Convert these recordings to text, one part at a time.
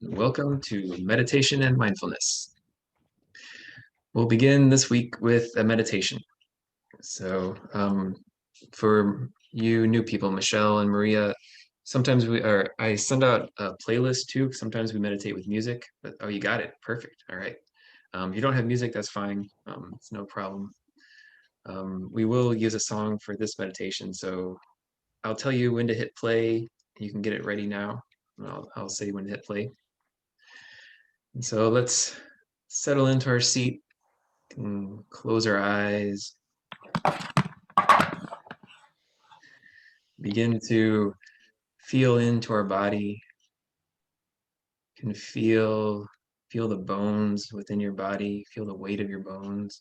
Welcome to Meditation and Mindfulness. We'll begin this week with a meditation. So, for you new people, Michelle and Maria, sometimes I send out a playlist too. Sometimes we meditate with music, but oh, you got it. Perfect. All right. If you don't have music, that's fine. It's no problem. We will use a song for this meditation. So I'll tell you when to hit play. You can get it ready now. I'll say when to hit play. And so let's settle into our seat and close our eyes. Begin to feel into our body. You can feel the bones within your body, feel the weight of your bones.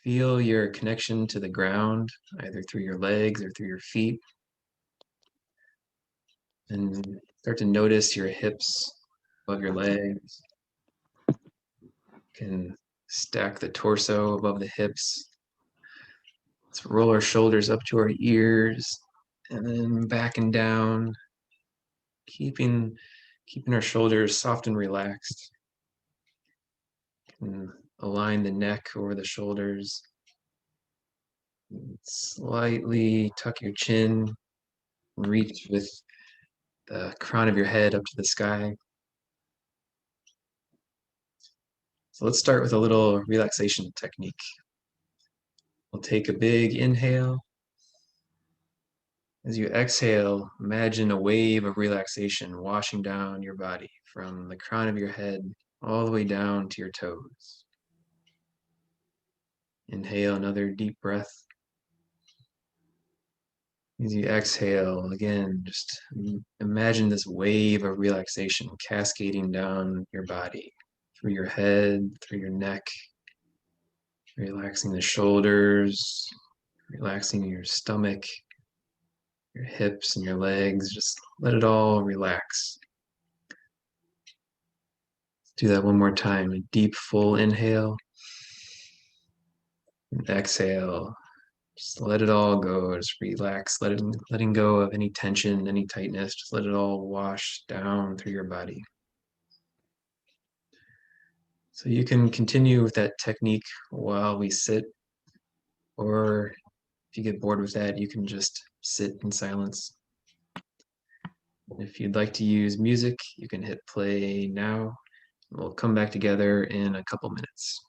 Feel your connection to the ground, either through your legs or through your feet. And start to notice your hips above your legs. You can stack the torso above the hips. Let's roll our shoulders up to our ears and then back and down, keeping our shoulders soft and relaxed. And align the neck over the shoulders. Slightly tuck your chin. Reach with the crown of your head up to the sky. So let's start with a little relaxation technique. We'll take a big inhale. As you exhale, imagine a wave of relaxation washing down your body from the crown of your head all the way down to your toes. Inhale another deep breath. As you exhale, again, just imagine this wave of relaxation cascading down your body, through your head, through your neck, relaxing the shoulders, relaxing your stomach, your hips and your legs. Just let it all relax. Let's do that one more time. A deep, full inhale. And exhale. Just let it all go. Just relax. Letting go of any tension, any tightness. Just let it all wash down through your body. So you can continue with that technique while we sit, or if you get bored with that, you can just sit in silence. If you'd like to use music, you can hit play now. We'll come back together in a couple minutes.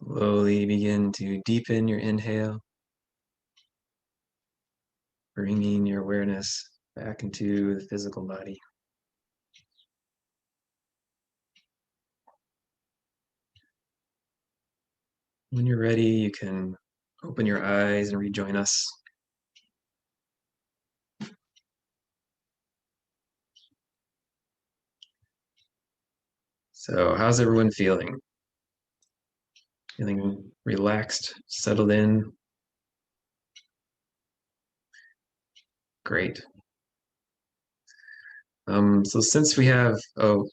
Slowly begin to deepen your inhale, bringing your awareness back into the physical body. When you're ready, you can open your eyes and rejoin us. So, how's everyone feeling? Feeling relaxed, settled in? Great. So since we have, oh,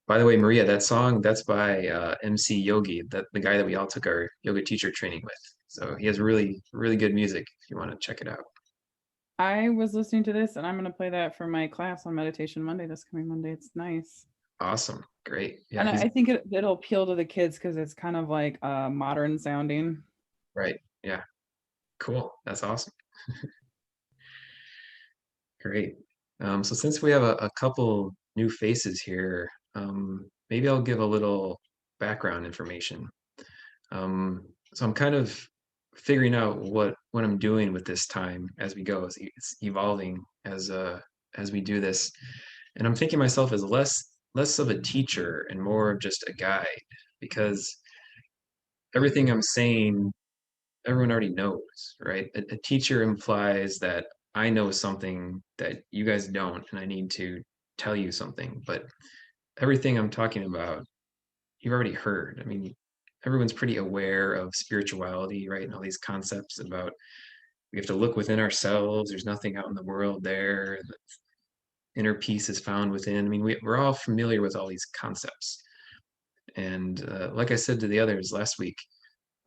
by the way, Maria, that song, that's by MC Yogi, the guy that we all took our yoga teacher training with. So he has really, really good music if you want to check it out. I was listening to this and I'm going to play that for my class on Meditation Monday, this coming Monday. It's nice. Awesome. Great. Yeah, And he's I think it'll appeal to the kids because it's kind of like modern sounding. right. Yeah. Cool. That's awesome. Great. So since we have a couple new faces here, maybe I'll give a little background information. So I'm kind of figuring out what I'm doing with this time as we go. It's evolving as we do this, and I'm thinking myself as less of a teacher and more of just a guide, because everything I'm saying, everyone already knows, right? A teacher implies that I know something that you guys don't, and I need to tell you something. But everything I'm talking about you've already heard. I mean, everyone's pretty aware of spirituality, right? And all these concepts about we have to look within ourselves. There's nothing out in the world there. The inner peace is found within. I mean, we're all familiar with all these concepts. And like I said to the others last week,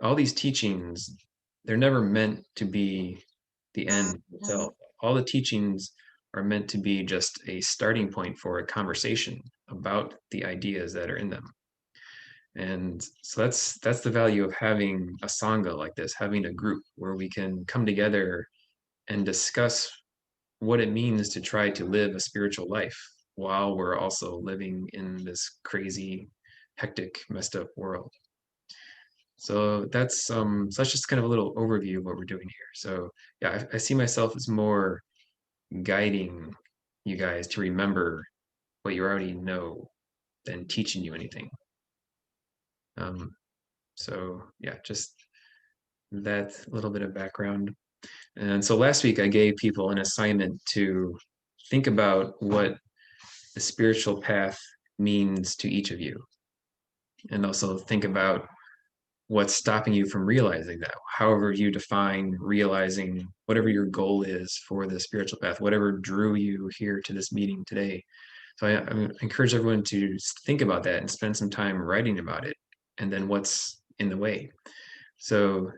all these teachings, they're never meant to be the end itself. All the teachings are meant to be just a starting point for a conversation about the ideas that are in them. And so that's the value of having a sangha like this, having a group where we can come together and discuss what it means to try to live a spiritual life while we're also living in this crazy, hectic, messed up world. So that's just kind of a little overview of what we're doing here. So yeah, I see myself as more guiding you guys to remember what you already know than teaching you anything. Um, so yeah, just that little bit of background. And so last week I gave people an assignment to think about what the spiritual path means to each of you, and also think about what's stopping you from realizing that. However, you define realizing whatever your goal is for the spiritual path, whatever drew you here to this meeting today. So I encourage everyone to think about that and spend some time writing about it, and then what's in the way. So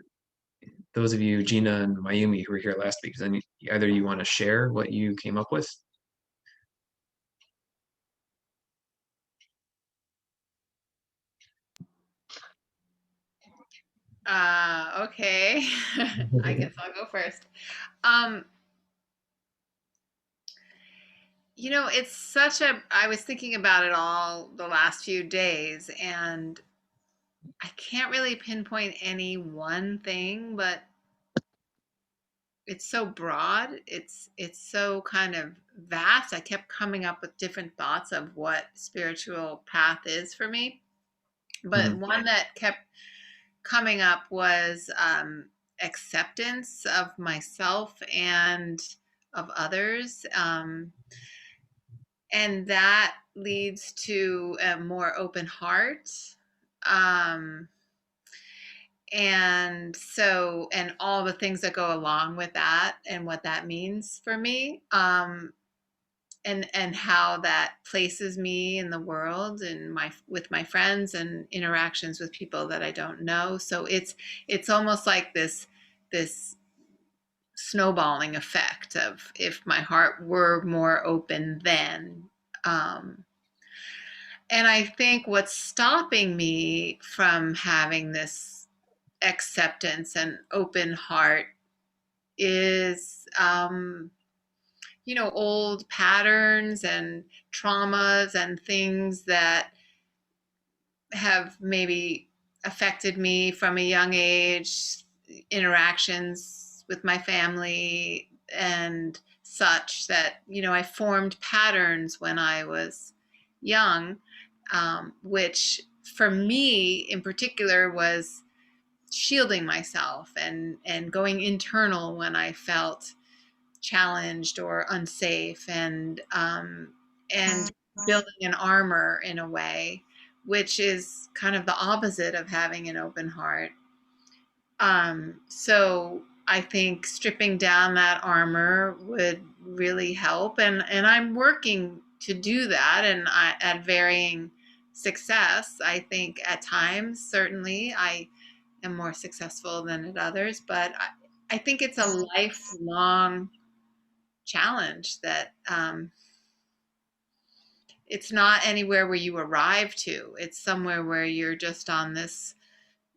those of you, Gina and Mayumi, who were here last week, then either you want to share what you came up with? Okay. I guess I'll go first. Um, it's I was thinking about it all the last few days, and I can't really pinpoint any one thing, but it's so broad. It's so kind of vast. I kept coming up with different thoughts of what spiritual path is for me. But Mhm. one that kept coming up was acceptance of myself and of others. And that leads to a more open heart. Um, and all the things that go along with that and what that means for me. And how that places me in the world and with my friends and interactions with people that I don't know. So it's almost like this snowballing effect of if my heart were more open then. Um, and I think what's stopping me from having this acceptance and open heart is old patterns and traumas and things that have maybe affected me from a young age, interactions with my family and such, that, I formed patterns when I was young, which for me in particular was shielding myself and going internal when I felt challenged or unsafe, and building an armor in a way, which is kind of the opposite of having an open heart. So I think stripping down that armor would really help, and I'm working to do that, and at varying success. I think at times, certainly, I am more successful than at others, but I think it's a lifelong challenge that, it's not anywhere where you arrive to. It's somewhere where you're just on this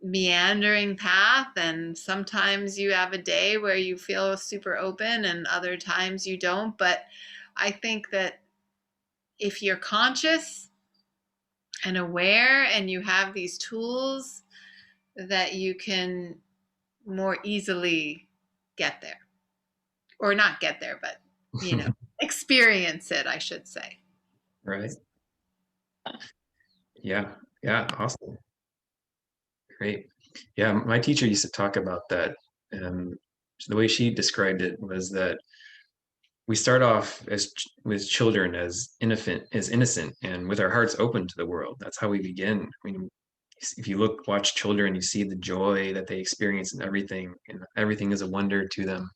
meandering path, and sometimes you have a day where you feel super open and other times you don't. But I think that if you're conscious and aware and you have these tools, that you can more easily get there, or not get there, but experience it, I should say. Right. Yeah. Yeah. Awesome. Great. Yeah. My teacher used to talk about that. The way she described it was that we start off with children as innocent, and with our hearts open to the world. That's how we begin. I mean, if you watch children, you see the joy that they experience in everything, and everything is a wonder to them.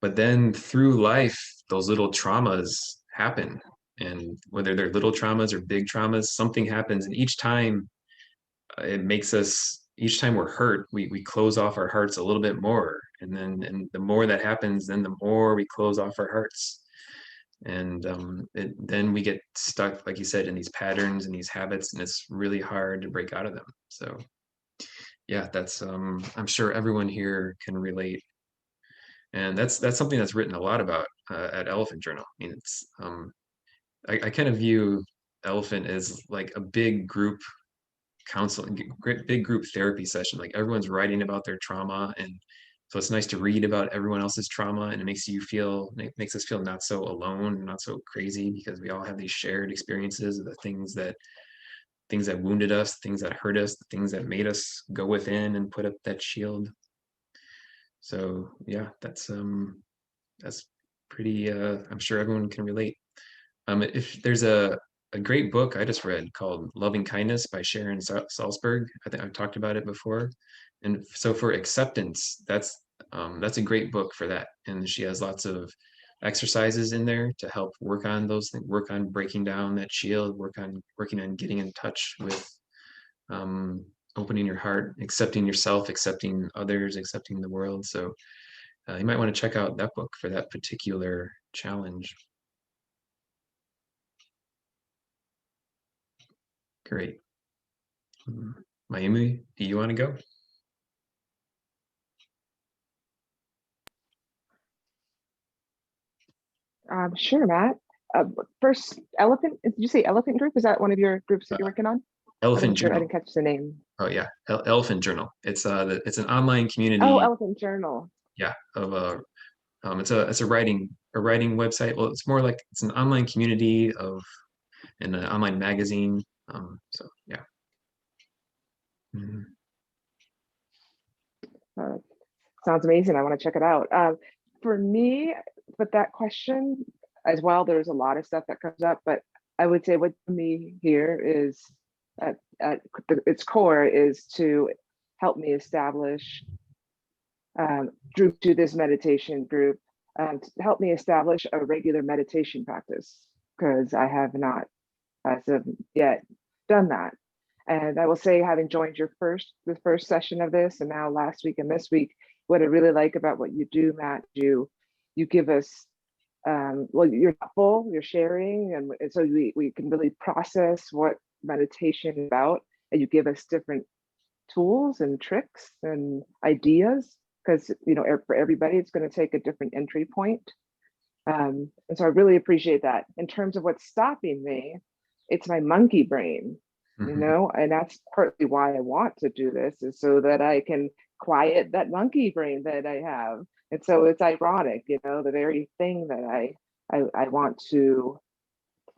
But then through life, those little traumas happen, and whether they're little traumas or big traumas, something happens, and each time it makes us. Each time we're hurt, we close off our hearts a little bit more, and the more that happens, then the more we close off our hearts, and then we get stuck, like you said, in these patterns and these habits, and it's really hard to break out of them. So yeah, that's I'm sure everyone here can relate, and that's something that's written a lot about at Elephant Journal. I mean, it's I kind of view Elephant as like a big group counseling, big group therapy session. Like everyone's writing about their trauma, and so it's nice to read about everyone else's trauma, and it makes us feel not so alone, not so crazy, because we all have these shared experiences of the things that wounded us, things that hurt us, the things that made us go within and put up that shield. So yeah, that's pretty. I'm sure everyone can relate. If there's a great book I just read called Loving Kindness by Sharon Salzberg. I think I've talked about it before. And so for acceptance, that's a great book for that. And she has lots of exercises in there to help work on those things, work on breaking down that shield, working on getting in touch with opening your heart, accepting yourself, accepting others, accepting the world. So you might want to check out that book for that particular challenge. Great. Mayumi, do you want to go? Sure, Matt. First, Elephant, did you say Elephant Group? Is that one of your groups that you're working on? I Elephant sure I Journal. didn't catch the name. Oh yeah, Elephant Journal. It's it's an online community. Oh, Elephant Journal. Yeah, of it's a writing website. Well, it's more like it's an online community of an online magazine. So yeah. Mhm. Uh, Sounds amazing. I want to check it out. For me, with that question as well, there's a lot of stuff that comes up, but I would say what for me here is at its core is to help me establish to this meditation group, to help me establish a regular meditation practice, because I have not as of yet done that. And I will say, having joined the first session of this, and now last week and this week, what I really like about what you do, Matt, you give us, well, you're thoughtful, you're sharing, and so we can really process what meditation is about, and you give us different tools and tricks and ideas, because for everybody it's going to take a different entry point. And so I really appreciate that. In terms of what's stopping me, it's my monkey brain. And that's partly why I want to do this, is so that I can quiet that monkey brain that I have. And so it's ironic, the very thing that I want to,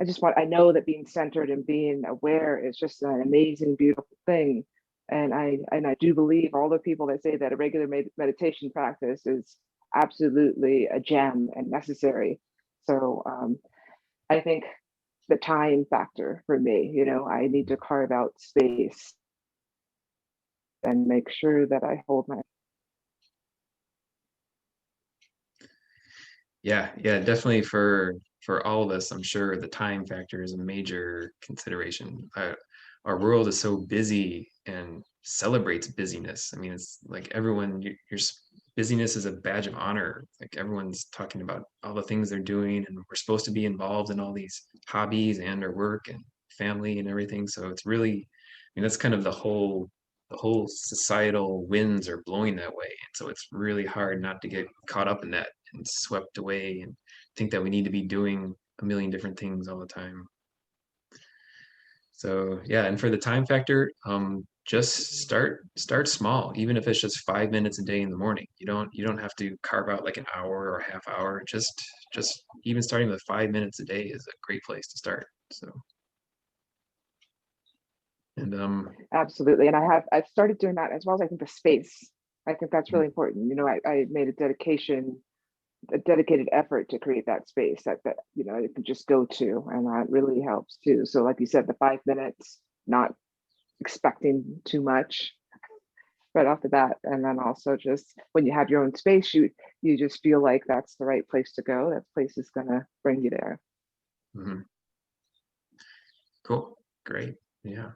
I know that being centered and being aware is just an amazing, beautiful thing. And I do believe all the people that say that a regular meditation practice is absolutely a gem and necessary. So I think the time factor for me, I need to carve out space and make sure that I hold my. Yeah, definitely for all of us, I'm sure the time factor is a major consideration. Our world is so busy and celebrates busyness. I mean, it's like everyone, busyness is a badge of honor. Like everyone's talking about all the things they're doing, and we're supposed to be involved in all these hobbies and our work and family and everything. So it's really, I mean, that's kind of the whole societal winds are blowing that way. And so it's really hard not to get caught up in that and swept away and think that we need to be doing a million different things all the time. So yeah, and for the time factor, just start small, even if it's just 5 minutes a day in the morning. You don't have to carve out like an hour or a half hour. Just even starting with 5 minutes a day is a great place to start. So and Absolutely. And I've started doing that, as well as I think the space. I think that's really important. I made a dedicated effort to create that space that you can just go to, and that really helps too. So like you said, the 5 minutes, not expecting too much right off the bat, and then also just when you have your own space, you just feel like that's the right place to go. That place is gonna bring you there. mhm. Cool, great, yeah.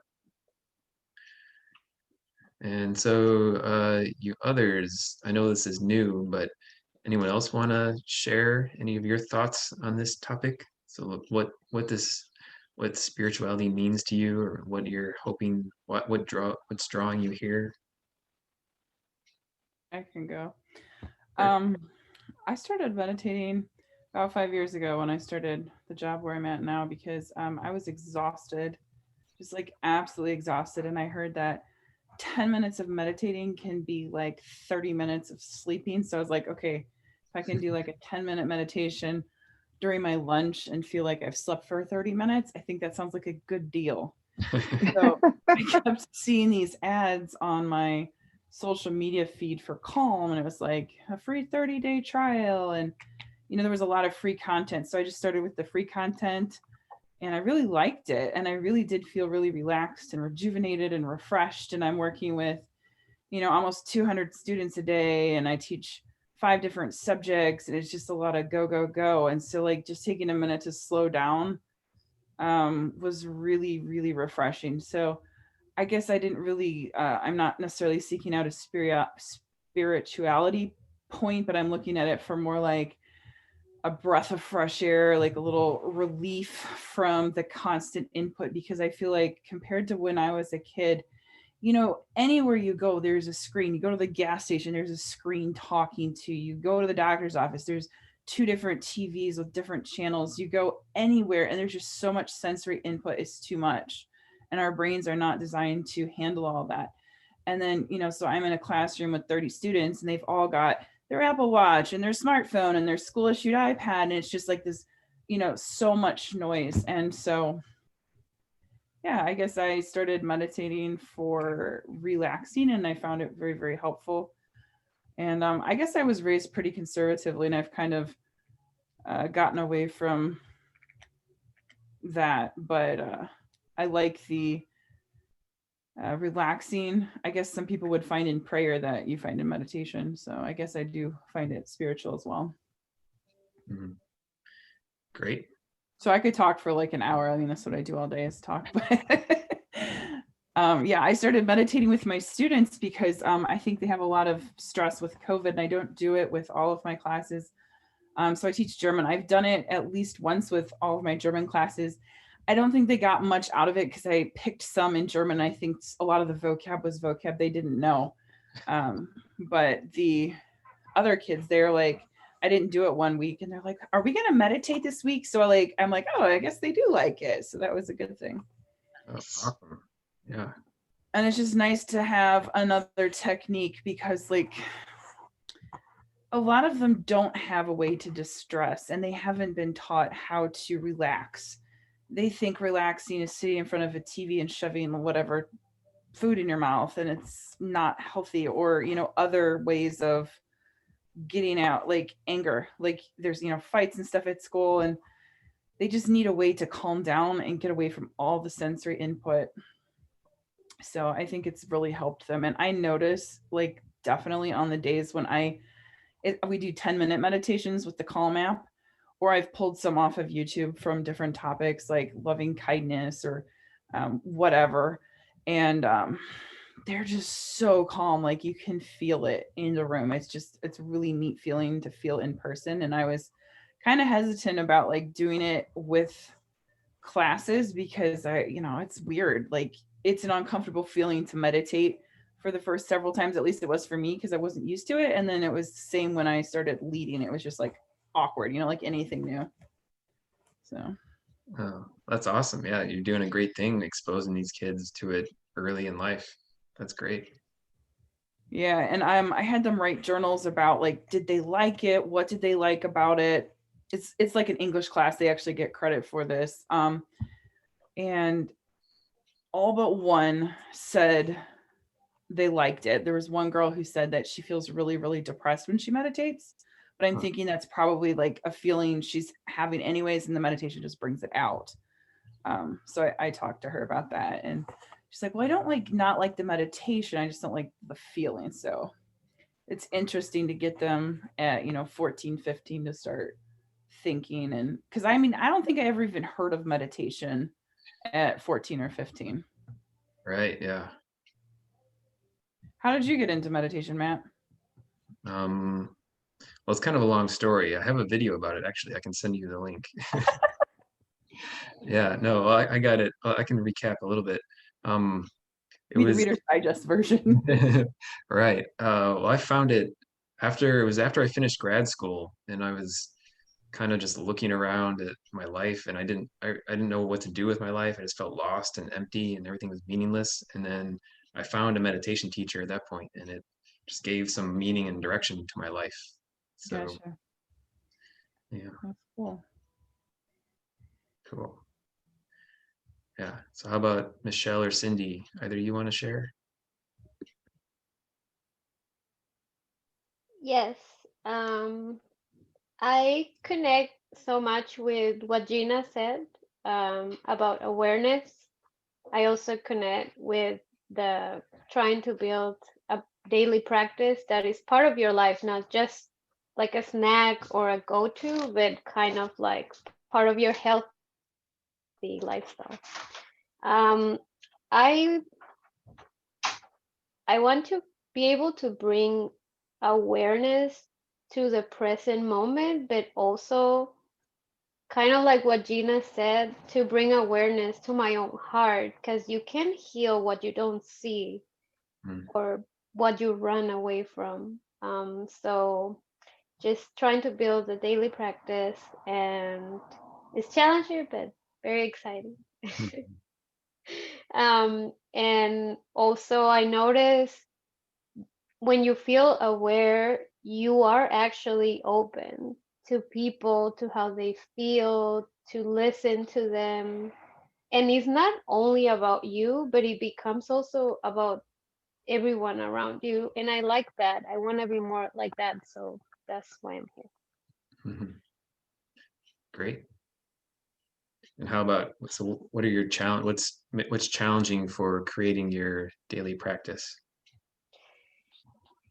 And so, you others, I know this is new, but anyone else want to share any of your thoughts on this topic? So, what spirituality means to you, or what you're hoping, what's drawing you here? I can go. Sure. I started meditating about 5 years ago when I started the job where I'm at now, because I was exhausted, just like absolutely exhausted. And I heard that 10 minutes of meditating can be like 30 minutes of sleeping. So I was like, okay, if I can do like a 10-minute meditation during my lunch and feel like I've slept for 30 minutes, I think that sounds like a good deal. So I kept seeing these ads on my social media feed for Calm, and it was like a free 30-day trial. And, there was a lot of free content. So I just started with the free content, and I really liked it. And I really did feel really relaxed and rejuvenated and refreshed. And I'm working with, almost 200 students a day, and I teach 5 different subjects, and it's just a lot of go, go, go. And so like just taking a minute to slow down was really, really refreshing. So I guess I didn't really, I'm not necessarily seeking out a spirituality point, but I'm looking at it for more like a breath of fresh air, like a little relief from the constant input. Because I feel like compared to when I was a kid, anywhere you go, there's a screen. You go to the gas station, there's a screen talking to you. You go to the doctor's office, there's 2 different TVs with different channels. You go anywhere, and there's just so much sensory input. It's too much. And our brains are not designed to handle all that. And then, so I'm in a classroom with 30 students, and they've all got their Apple Watch and their smartphone and their school issued iPad. And it's just like this, so much noise. And so, yeah, I guess I started meditating for relaxing, and I found it very, very helpful. And I guess I was raised pretty conservatively, and I've kind of gotten away from that. But I like the relaxing, I guess some people would find in prayer that you find in meditation. So I guess I do find it spiritual as well. Mhm. Great. So I could talk for like an hour. I mean, that's what I do all day, is talk. But yeah, I started meditating with my students because I think they have a lot of stress with COVID, and I don't do it with all of my classes. So I teach German. I've done it at least once with all of my German classes. I don't think they got much out of it because I picked some in German. I think a lot of the vocab was vocab they didn't know. But the other kids, they're like, I didn't do it one week, and they're like, are we going to meditate this week? So I'm like, oh, I guess they do like it. So that was a good thing. Oh, awesome. Yeah. And it's just nice to have another technique because like a lot of them don't have a way to distress and they haven't been taught how to relax. They think relaxing is sitting in front of a TV and shoving whatever food in your mouth, and it's not healthy, or other ways of getting out, like anger, like there's fights and stuff at school, and they just need a way to calm down and get away from all the sensory input. So I think it's really helped them. And I notice like definitely on the days when we do 10-minute meditations with the Calm app, or I've pulled some off of YouTube from different topics like loving kindness or whatever. And they're just so calm. Like you can feel it in the room. It's a really neat feeling to feel in person. And I was kind of hesitant about like doing it with classes because it's weird. Like it's an uncomfortable feeling to meditate for the first several times. At least it was for me because I wasn't used to it. And then it was the same when I started leading. It was just like awkward, like anything new. So Oh, that's awesome. Yeah, you're doing a great thing exposing these kids to it early in life. That's great. yeah, and I had them write journals about like, did they like it? What did they like about it? It's like an English class. They actually get credit for this. And all but one said they liked it. There was one girl who said that she feels really, really depressed when she meditates. But I'm thinking that's probably like a feeling she's having anyways, and the meditation just brings it out. So I talked to her about that, and she's like, well, I don't not like the meditation. I just don't like the feeling. So it's interesting to get them at 14, 15 to start thinking. And because I don't think I ever even heard of meditation at 14 or 15. Right. Yeah. How did you get into meditation, Matt? Well, it's kind of a long story. I have a video about it, actually. I can send you the link. Yeah, no, I got it. I can recap a little bit. It Read the was Reader's Digest version. right. Well, I found it after I finished grad school, and I was kind of just looking around at my life, and I didn't know what to do with my life. I just felt lost and empty, and everything was meaningless. And then I found a meditation teacher at that point, and it just gave some meaning and direction to my life. So Gotcha. yeah, That's cool. cool. Yeah. So how about Michelle or Cindy? Either you want to share? Yes. I connect so much with what Gina said about awareness. I also connect with the trying to build a daily practice that is part of your life, not just like a snack or a go-to, but kind of like part of your healthy lifestyle. I I want to be able to bring awareness to the present moment, but also kind of like what Gina said, to bring awareness to my own heart, because you can heal what you don't see Mm. or what you run away from. So just trying to build a daily practice, and it's challenging, but very exciting. And also I notice when you feel aware, you are actually open to people, to how they feel, to listen to them. And it's not only about you, but it becomes also about everyone around you. And I like that. I want to be more like that. So that's why I'm here. Mhm. Great. And how about, so what are your what's challenging for creating your daily practice?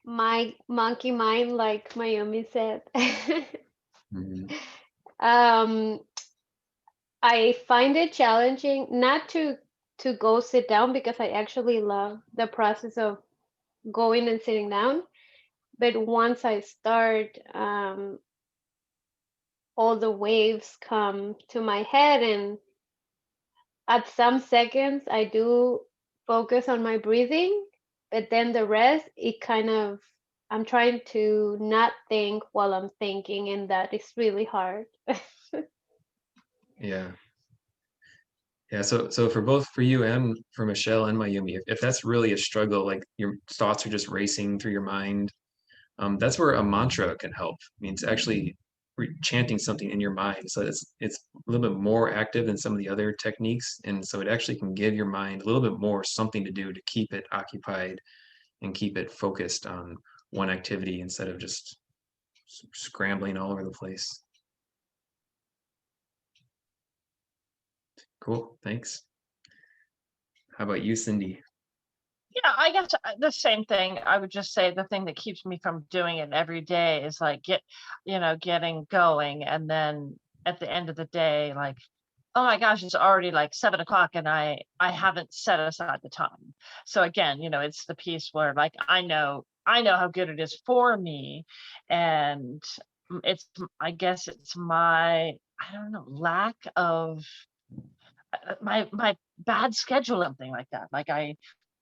My monkey mind, like Mayumi said. Mhm. um, I find it challenging not to go sit down, because I actually love the process of going and sitting down. But once I start, all the waves come to my head, and at some seconds I do focus on my breathing, but then the rest, it kind of, I'm trying to not think while I'm thinking, and that is really hard. Yeah. Yeah, so for both for you and for Michelle and Mayumi, if that's really a struggle, like your thoughts are just racing through your mind, that's where a mantra can help. I mean, it's actually chanting something in your mind, so it's a little bit more active than some of the other techniques, and so it actually can give your mind a little bit more something to do to keep it occupied and keep it focused on one activity instead of just scrambling all over the place. Cool, thanks. How about you, Cindy? Yeah, I guess the same thing. I would just say the thing that keeps me from doing it every day is like getting going, and then at the end of the day, like, oh my gosh, it's already like 7 o'clock and I haven't set aside the time. So again, it's the piece where like I know how good it is for me, and I guess it's my, I don't know, lack of my bad schedule, something like that. Like I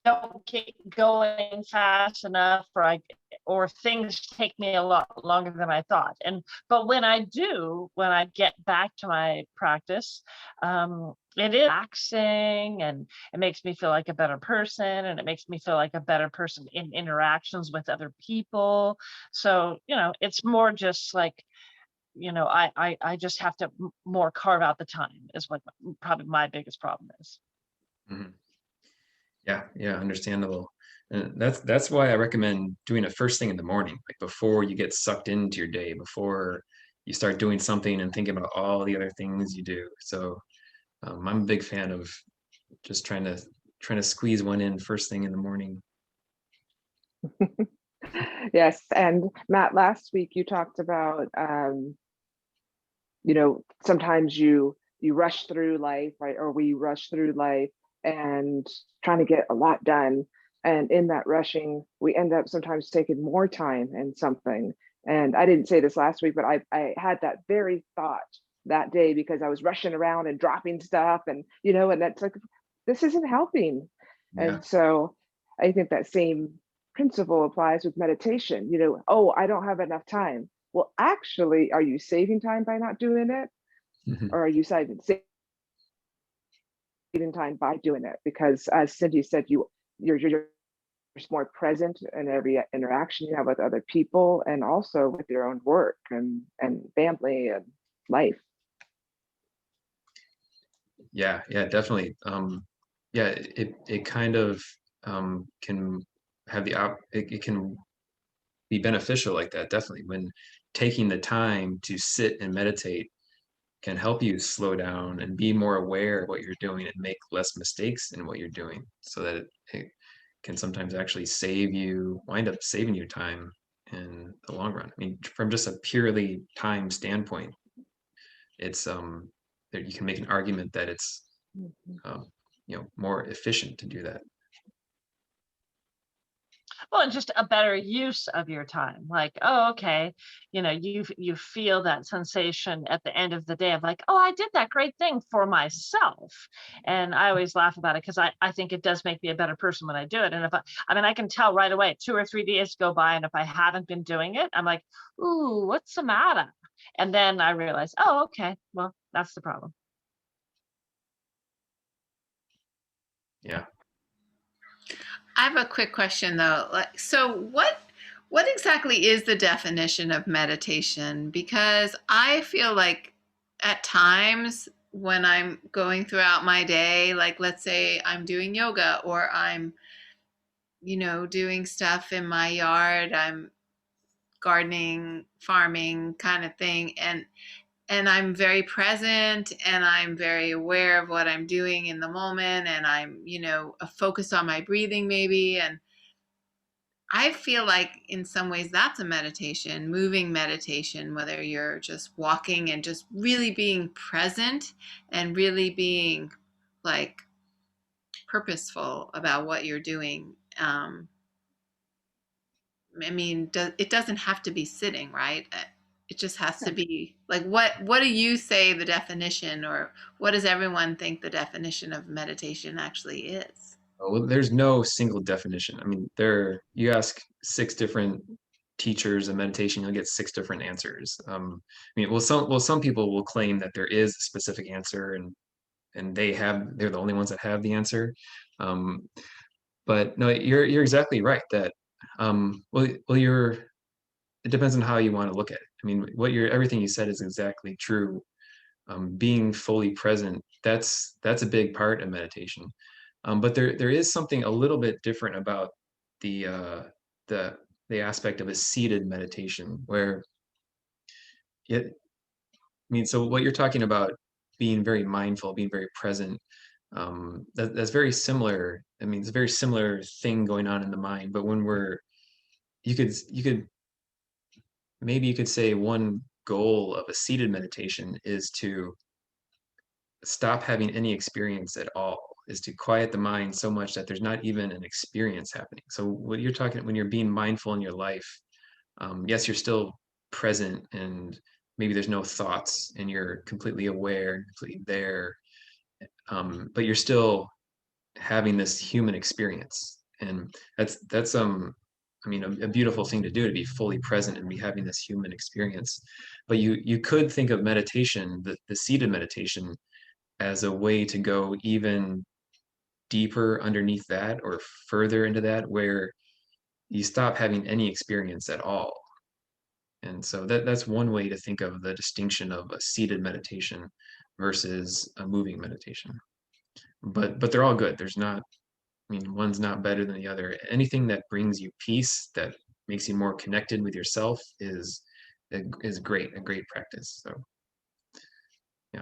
don't get going fast enough, or things take me a lot longer than I thought. But when I do, when I get back to my practice, it is relaxing, and it makes me feel like a better person, and it makes me feel like a better person in interactions with other people. So, it's more just like, I just have to more carve out the time is what probably my biggest problem is. Mhm. Yeah, understandable. And that's why I recommend doing it first thing in the morning, like before you get sucked into your day, before you start doing something and thinking about all the other things you do. So I'm a big fan of just trying to squeeze one in first thing in the morning. Yes, and Matt, last week you talked about sometimes you rush through life, right? Or we rush through life and trying to get a lot done. And in that rushing, we end up sometimes taking more time in something. And I didn't say this last week, but I had that very thought that day because I was rushing around and dropping stuff, and and that's like, this isn't helping. Yeah. And so I think that same principle applies with meditation. Oh, I don't have enough time. Well, actually, are you saving time by not doing it? Mhm. Or are you saving time by doing it? Because as Cindy said, you're just more present in every interaction you have with other people, and also with your own work and family and life. Yeah, definitely. Yeah, it kind of can have it can be beneficial like that, definitely. When taking the time to sit and meditate can help you slow down and be more aware of what you're doing and make less mistakes in what you're doing, so that it can sometimes actually wind up saving you time in the long run. I mean, from just a purely time standpoint, it's that you can make an argument that it's Mhm. um, more efficient to do that. Well, and just a better use of your time. Like, oh, okay, you feel that sensation at the end of the day of like, oh, I did that great thing for myself. And I always laugh about it because I think it does make me a better person when I do it. And if I mean, I can tell right away, 2 or 3 days go by, and if I haven't been doing it, I'm like, ooh, what's the matter? And then I realize, oh, okay, well, that's the problem. Yeah. I have a quick question though. So what exactly is the definition of meditation? Because I feel like at times when I'm going throughout my day, like let's say I'm doing yoga, or I'm doing stuff in my yard, I'm gardening, farming kind of thing, and I'm very present, and I'm very aware of what I'm doing in the moment, and I'm focused on my breathing maybe. And I feel like in some ways that's a meditation, moving meditation, whether you're just walking and just really being present and really being like purposeful about what you're doing. I mean, it doesn't have to be sitting, right? It just has to be like, what do you say the definition, or what does everyone think the definition of meditation actually is? Well, there's no single definition. I mean, you ask 6 different teachers of meditation, you'll get 6 different answers. I mean, some people will claim that there is a specific answer, and and they're the only ones that have the answer. But no, you're exactly right that it depends on how you want to look at it. I mean, everything you said is exactly true. Being fully present, that's a big part of meditation. But there is something a little bit different about the the aspect of a seated meditation where it, I mean, so what you're talking about, being very mindful, being very present, that's very similar. I mean, it's a very similar thing going on in the mind. But when you could maybe you could say one goal of a seated meditation is to stop having any experience at all, is to quiet the mind so much that there's not even an experience happening. So what you're talking, when you're being mindful in your life, yes, you're still present, and maybe there's no thoughts and you're completely aware and completely there, but you're still having this human experience. And that's I mean, a beautiful thing to do, to be fully present and be having this human experience. But you could think of meditation, the seated meditation, as a way to go even deeper underneath that, or further into that, where you stop having any experience at all. And so that's one way to think of the distinction of a seated meditation versus a moving meditation. But they're all good. There's not, I mean, one's not better than the other. Anything that brings you peace, that makes you more connected with yourself, is great, a great practice. So yeah,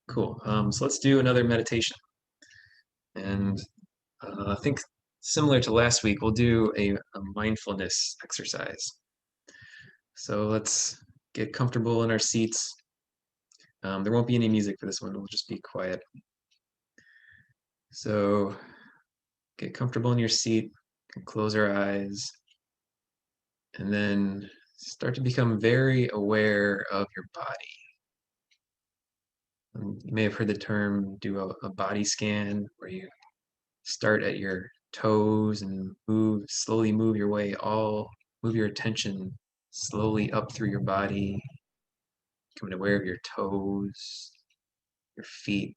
cool. So let's do another meditation. And I think similar to last week, we'll do a mindfulness exercise. So let's get comfortable in our seats. There won't be any music for this one. We'll just be quiet. So get comfortable in your seat, close our eyes, and then start to become very aware of your body. You may have heard the term, do a body scan, where you start at your toes and slowly move your way, move your attention slowly up through your body, becoming aware of your toes, your feet,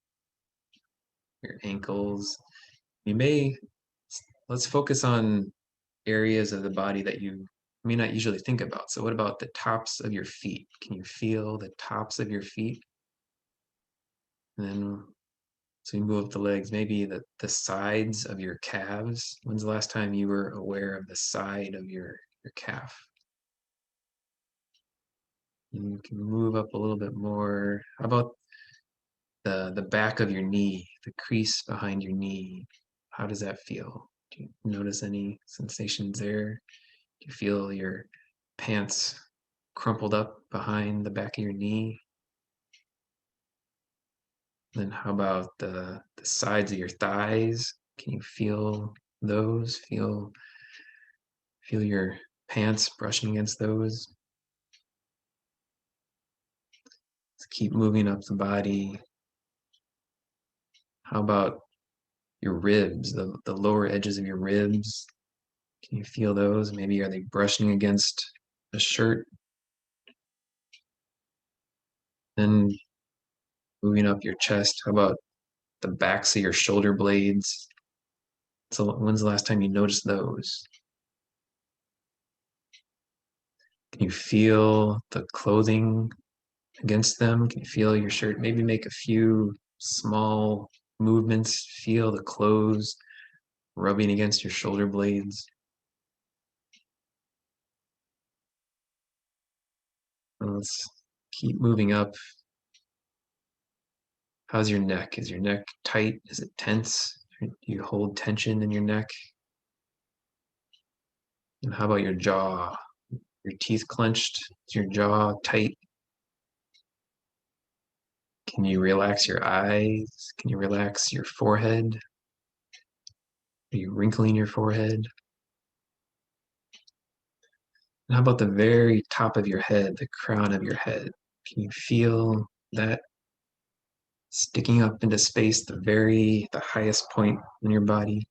your ankles. Let's focus on areas of the body that you may not usually think about. So what about the tops of your feet? Can you feel the tops of your feet? And then, so you move up the legs, maybe the sides of your calves. When's the last time you were aware of the side of your calf? You can move up a little bit more. How about the back of your knee, the crease behind your knee? How does that feel? Do you notice any sensations there? Do you feel your pants crumpled up behind the back of your knee? Then how about the sides of your thighs? Can you feel those? Feel your pants brushing against those? Let's keep moving up the body. How about your ribs, the lower edges of your ribs? Can you feel those? Maybe are they brushing against a shirt? Then moving up your chest, how about the backs of your shoulder blades? So when's the last time you noticed those? Can you feel the clothing against them? Can you feel your shirt? Maybe make a few small movements. Feel the clothes rubbing against your shoulder blades. Let's keep moving up. How's your neck? Is your neck tight? Is it tense? Do you hold tension in your neck? And how about your jaw? Your teeth clenched? Is your jaw tight? Can you relax your eyes? Can you relax your forehead? Are you wrinkling your forehead? And how about the very top of your head, the crown of your head? Can you feel that sticking up into space, the highest point in your body?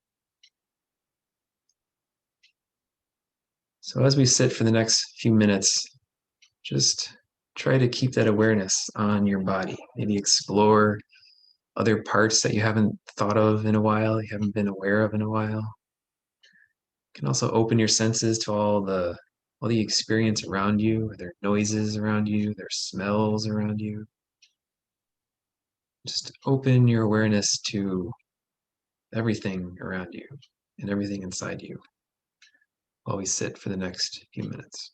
So as we sit for the next few minutes, just try to keep that awareness on your body. Maybe explore other parts that you haven't thought of in a while, you haven't been aware of in a while. You can also open your senses to all the experience around you. Are there noises around you? There are smells around you? Just open your awareness to everything around you and everything inside you while we sit for the next few minutes.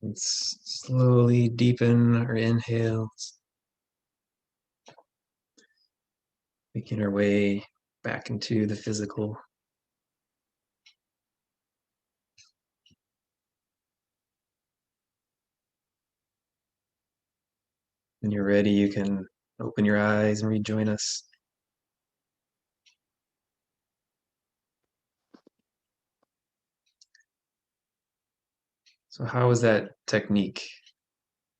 Let's slowly deepen our inhales, making our way back into the physical. When you're ready, you can open your eyes and rejoin us. So how was that technique?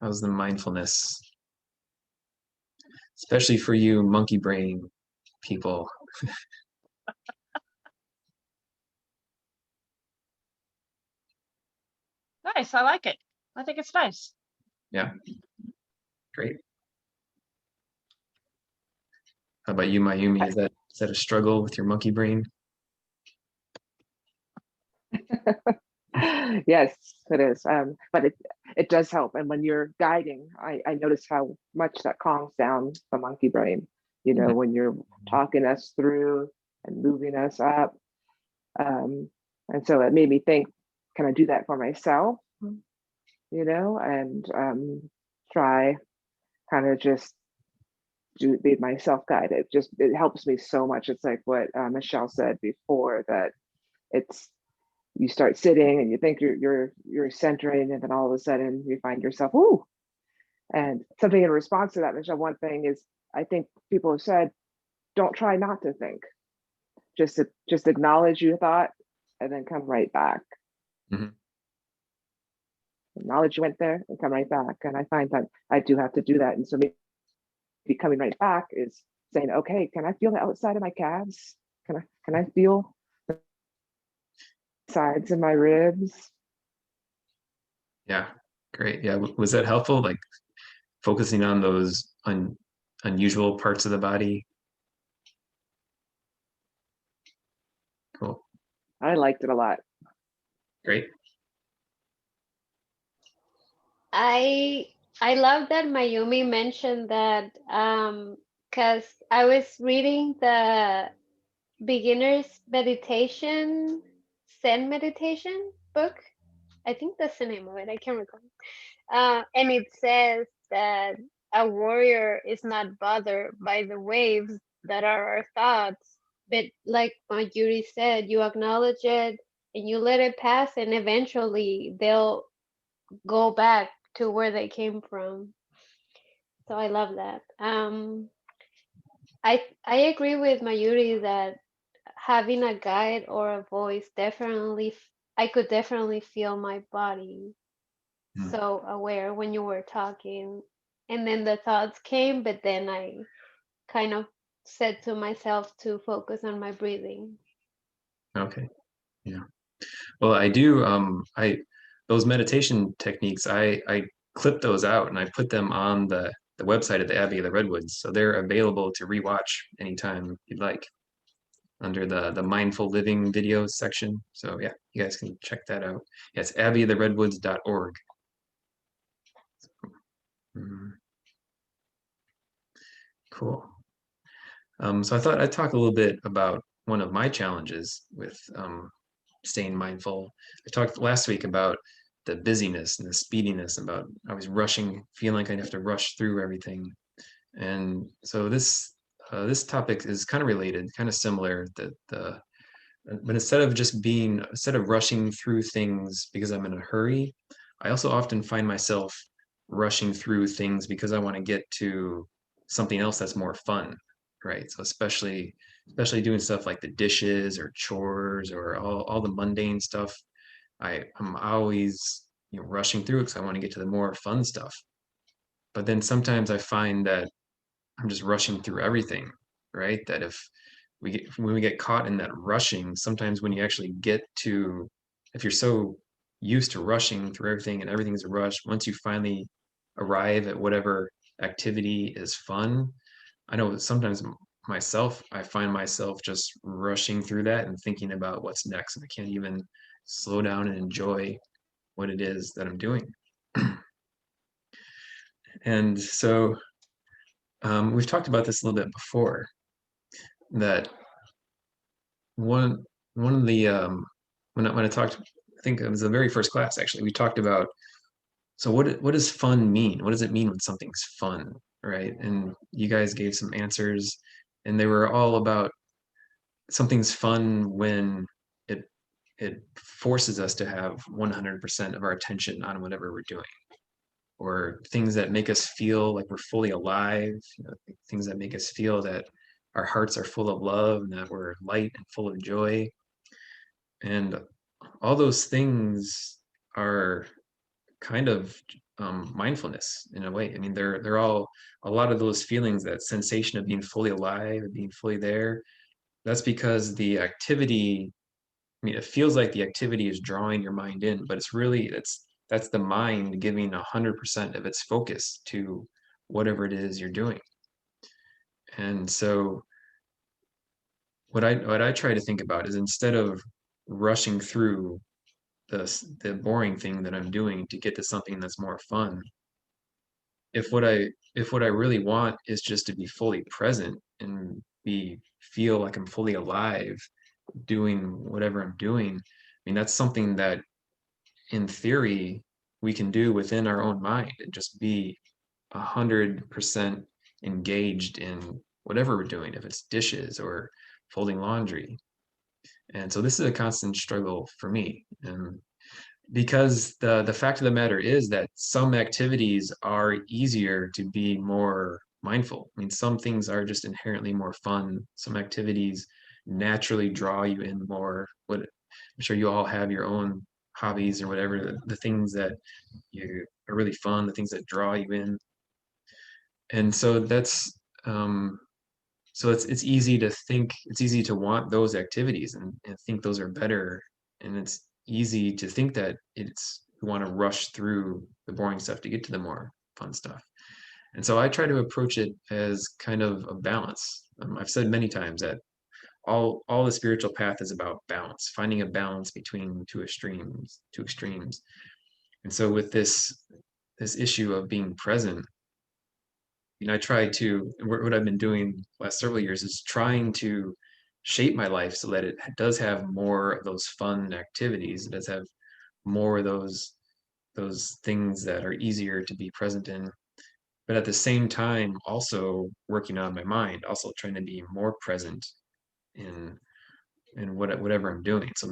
How's the mindfulness? Especially for you monkey brain people. Nice. I like it. I think it's nice. Yeah, great. How about you, Mayumi? Is that a struggle with your monkey brain? Yes, it is. But it does help. And when you're guiding, I notice how much that calms down the monkey brain, when you're talking us through and moving us up. And so it made me think, can I do that for myself? And try kind of just be myself guided. Just it helps me so much. It's like what Michelle said before, that it's you start sitting and you think you're centering, and then all of a sudden you find yourself, ooh. And something in response to that, Michelle, one thing is, I think people have said, don't try not to think. Just acknowledge your thought and then come right back. Mhm. Acknowledge you went there and come right back. And I find that I do have to do that. And so maybe coming right back is saying, okay, can I feel the outside of my calves? Can I feel the sides of my ribs? Yeah, great. Yeah, was that helpful? Like focusing on those unusual parts of the body? Cool. I liked it a lot. Great. I love that Mayumi mentioned that because I was reading the beginner's meditation, Zen meditation book. I think that's the name of it. I can't recall. And it says that a warrior is not bothered by the waves that are our thoughts, but like Mayuri said, you acknowledge it and you let it pass, and eventually they'll go back to where they came from. So I love that. I agree with Mayuri that having a guide or a voice definitely, I could definitely feel my body so aware when you were talking, and then the thoughts came, but then I kind of said to myself to focus on my breathing. Okay. Yeah. Well, I do those meditation techniques, I clip those out and I put them on the website at the Abbey of the Redwoods. So they're available to rewatch anytime you'd like under the mindful living videos section. So yeah, you guys can check that out. Yeah, it's abbeyoftheredwoods.org. Cool. So I thought I'd talk a little bit about one of my challenges with staying mindful. I talked last week about the busyness and the speediness, about I was rushing, feeling like I'd have to rush through everything. And so this topic is kind of related, kind of similar. But instead of rushing through things because I'm in a hurry, I also often find myself rushing through things because I want to get to something else that's more fun, right? So especially doing stuff like the dishes or chores or all the mundane stuff. I'm always rushing through because I want to get to the more fun stuff. But then sometimes I find that I'm just rushing through everything, right? That if when we get caught in that rushing, sometimes when you actually get to, if you're so used to rushing through everything and everything's a rush, once you finally arrive at whatever activity is fun, I know sometimes myself, I find myself just rushing through that and thinking about what's next, and I can't even slow down and enjoy what it is that I'm doing. And so we've talked about this a little bit before, that one of the when I talked, I think it was the very first class actually, we talked about so what does fun mean? What does it mean when something's fun, right? And you guys gave some answers, and they were all about something's fun when it it forces us to have 100% of our attention on whatever we're doing, or things that make us feel like we're fully alive, things that make us feel that our hearts are full of love and that we're light and full of joy. And all those things are kind of mindfulness in a way. I mean, they're all a lot of those feelings, that sensation of being fully alive and being fully there. That's because the activity, I mean, it feels like the activity is drawing your mind in, but it's really that's the mind giving 100% of its focus to whatever it is you're doing. And so what I try to think about is, instead of rushing through the boring thing that I'm doing to get to something that's more fun, if what I really want is just to be fully present and feel like I'm fully alive doing whatever I'm doing, I mean, that's something that in theory we can do within our own mind, and just be 100% engaged in whatever we're doing, if it's dishes or folding laundry. And so this is a constant struggle for me. And because the fact of the matter is that some activities are easier to be more mindful. I mean, some things are just inherently more fun. Some activities naturally draw you in more. What I'm sure you all have your own hobbies or whatever, the things that you are really fun, the things that draw you in. And so that's so it's easy to think, it's easy to want those activities and think those are better. And it's easy to think that it's we want to rush through the boring stuff to get to the more fun stuff. And so I try to approach it as kind of a balance. I've said many times that all the spiritual path is about balance, finding a balance between two extremes. And so with this issue of being present, I try to, what I've been doing last several years is trying to shape my life so that it does have more of those fun activities. It does have more of those things that are easier to be present in. But at the same time, also working on my mind, also trying to be more present in whatever I'm doing. So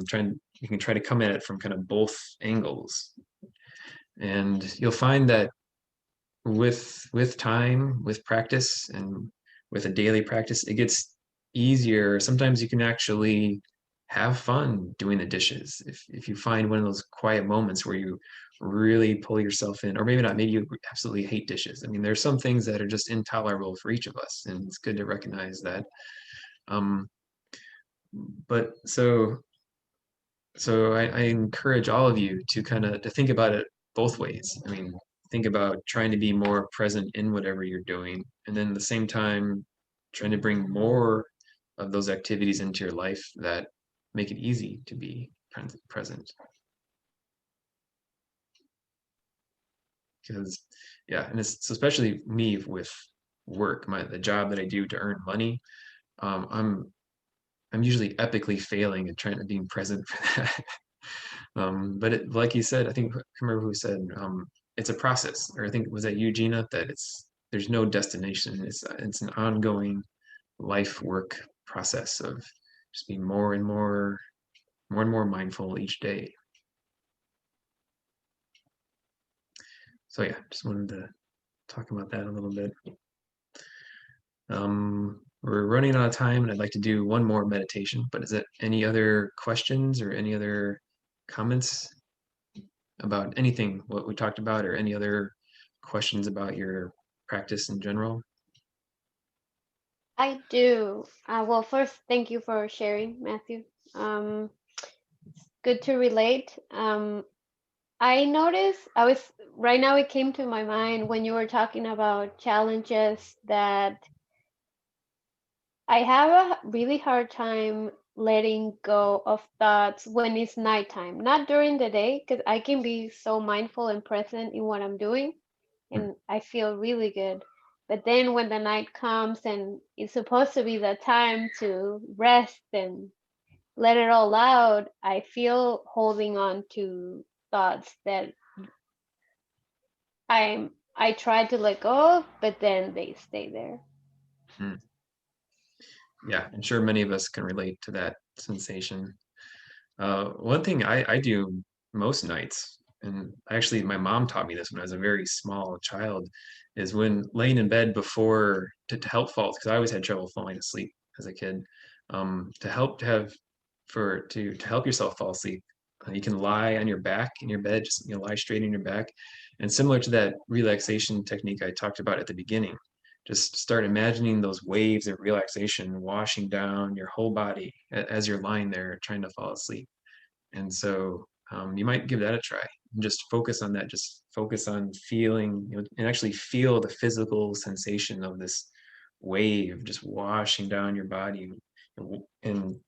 you can try to come at it from kind of both angles. And you'll find that with time, with practice, and with a daily practice, it gets easier. Sometimes you can actually have fun doing the dishes if you find one of those quiet moments where you really pull yourself in. Or maybe not, maybe you absolutely hate dishes. I mean, there's some things that are just intolerable for each of us, and it's good to recognize that. But so I encourage all of you to kind of to think about it both ways. I mean, think about trying to be more present in whatever you're doing, and then at the same time trying to bring more of those activities into your life that make it easy to be present. Because yeah, and it's especially me with work, the job that I do to earn money. I'm usually epically failing at trying to being present for that. But like you said, I think, I can't remember who said, it's a process, or I think, was that you, Gina, that there's no destination. It's an ongoing life work process of just being more and more mindful each day. So yeah, just wanted to talk about that a little bit. We're running out of time, and I'd like to do one more meditation, but is it any other questions or any other comments about anything what we talked about, or any other questions about your practice in general? I do. Well, first, thank you for sharing, Matthew. Good to relate. I noticed right now, it came to my mind when you were talking about challenges, that I have a really hard time letting go of thoughts when it's nighttime, not during the day, because I can be so mindful and present in what I'm doing, and I feel really good. But then when the night comes and it's supposed to be the time to rest and let it all out, I feel holding on to thoughts that I try to let go, but then they stay there. Yeah, I'm sure many of us can relate to that sensation. One thing I do most nights, and actually my mom taught me this when I was a very small child, is when laying in bed before to help fall, because I always had trouble falling asleep as a kid. To help to have for to help yourself fall asleep, you can lie on your back in your bed, just lie straight in your back, and similar to that relaxation technique I talked about at the beginning, just start imagining those waves of relaxation washing down your whole body as you're lying there trying to fall asleep. And so you might give that a try. And just focus on that. Just focus on feeling, and actually feel the physical sensation of this wave just washing down your body and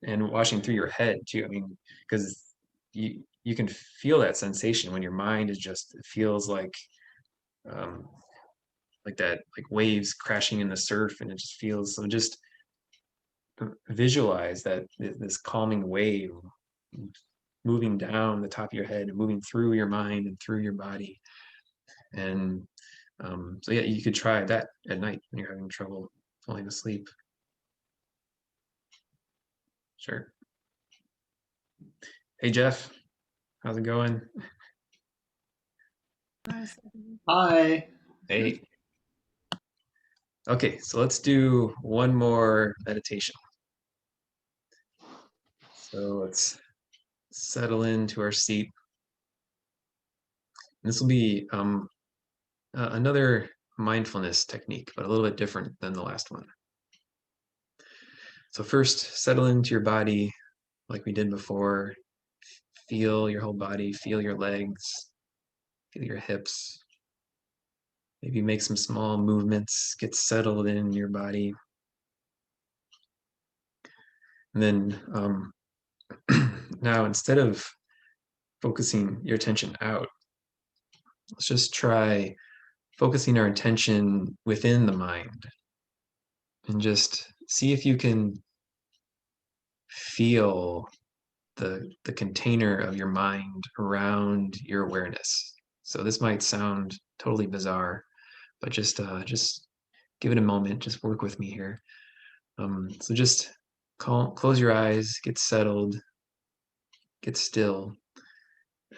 washing through your head too. I mean, because you can feel that sensation when your mind is just, it feels um, like that, like waves crashing in the surf, and it just feels so. Just visualize that this calming wave moving down the top of your head and moving through your mind and through your body. And so yeah, you could try that at night when you're having trouble falling asleep. Sure. Hey Jeff, how's it going? Hi. Hey. Okay, so let's do one more meditation. So let's settle into our seat. This will be another mindfulness technique, but a little bit different than the last one. So first, settle into your body like we did before. Feel your whole body, feel your legs, feel your hips. Maybe make some small movements, get settled in your body. And then now, instead of focusing your attention out, let's just try focusing our attention within the mind and just see if you can feel the container of your mind around your awareness. So this might sound totally bizarre, but just give it a moment. Just work with me here. So just close your eyes, get settled, get still,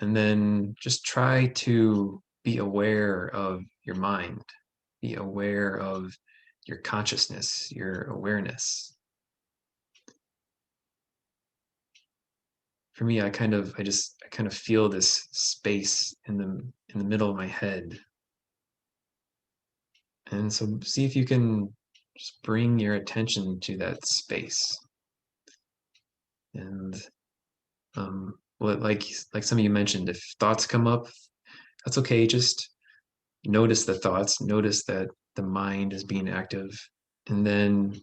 and then just try to be aware of your mind. Be aware of your consciousness, your awareness. For me, I kind of feel this space in the middle of my head. And so see if you can just bring your attention to that space. And like some of you mentioned, if thoughts come up, that's okay. Just notice the thoughts, notice that the mind is being active, and then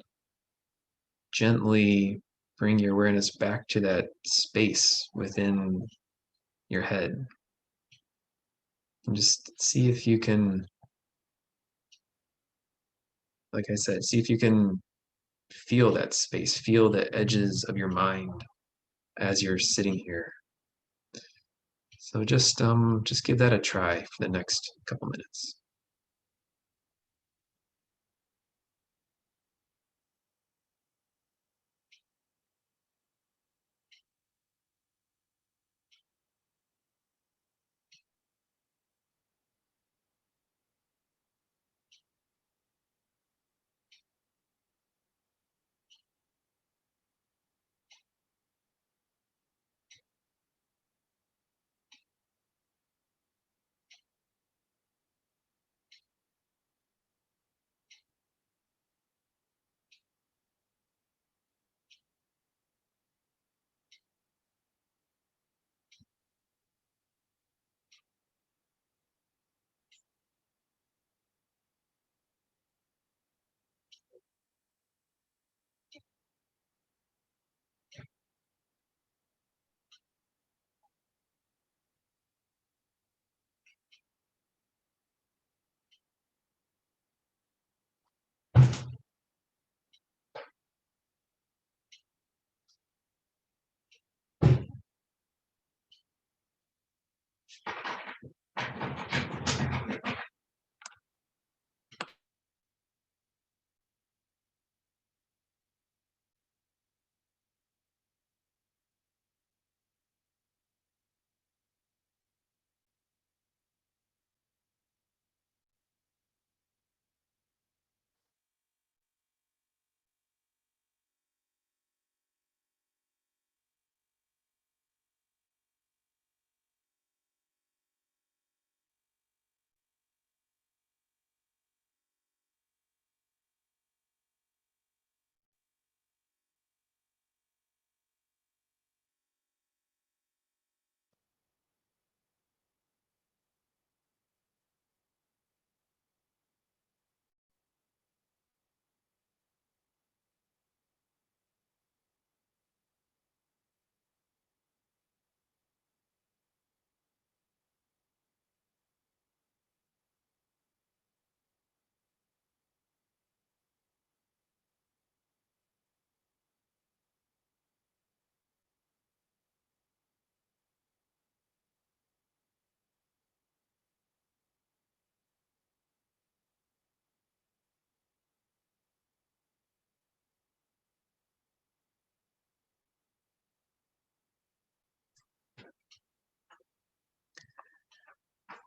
gently bring your awareness back to that space within your head. And just see if you can, like I said, see if you can feel that space, feel the edges of your mind as you're sitting here. So just give that a try for the next couple minutes.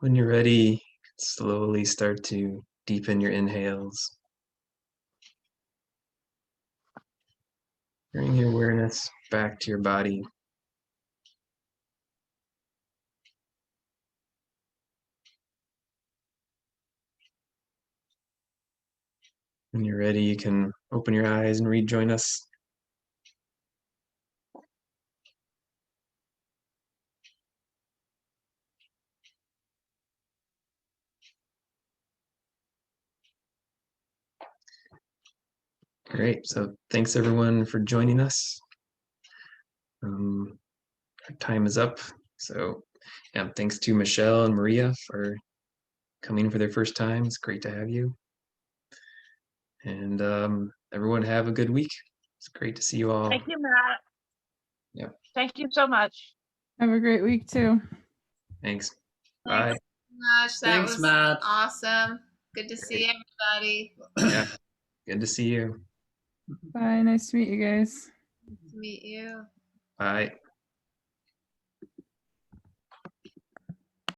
When you're ready, slowly start to deepen your inhales. Bring your awareness back to your body. When you're ready, you can open your eyes and rejoin us. Great. So thanks everyone for joining us. Our time is up. So yeah, thanks to Michelle and Maria for coming for their first time. It's great to have you. And everyone have a good week. It's great to see you all. Thank you, Matt. Yeah. Thank you so much. Have a great week too. Thanks. Thanks Bye. so much. That Thanks, was Matt. awesome. Good to see everybody. Yeah. Good to see you. Bye. Nice to meet you guys. Nice to meet you. Bye.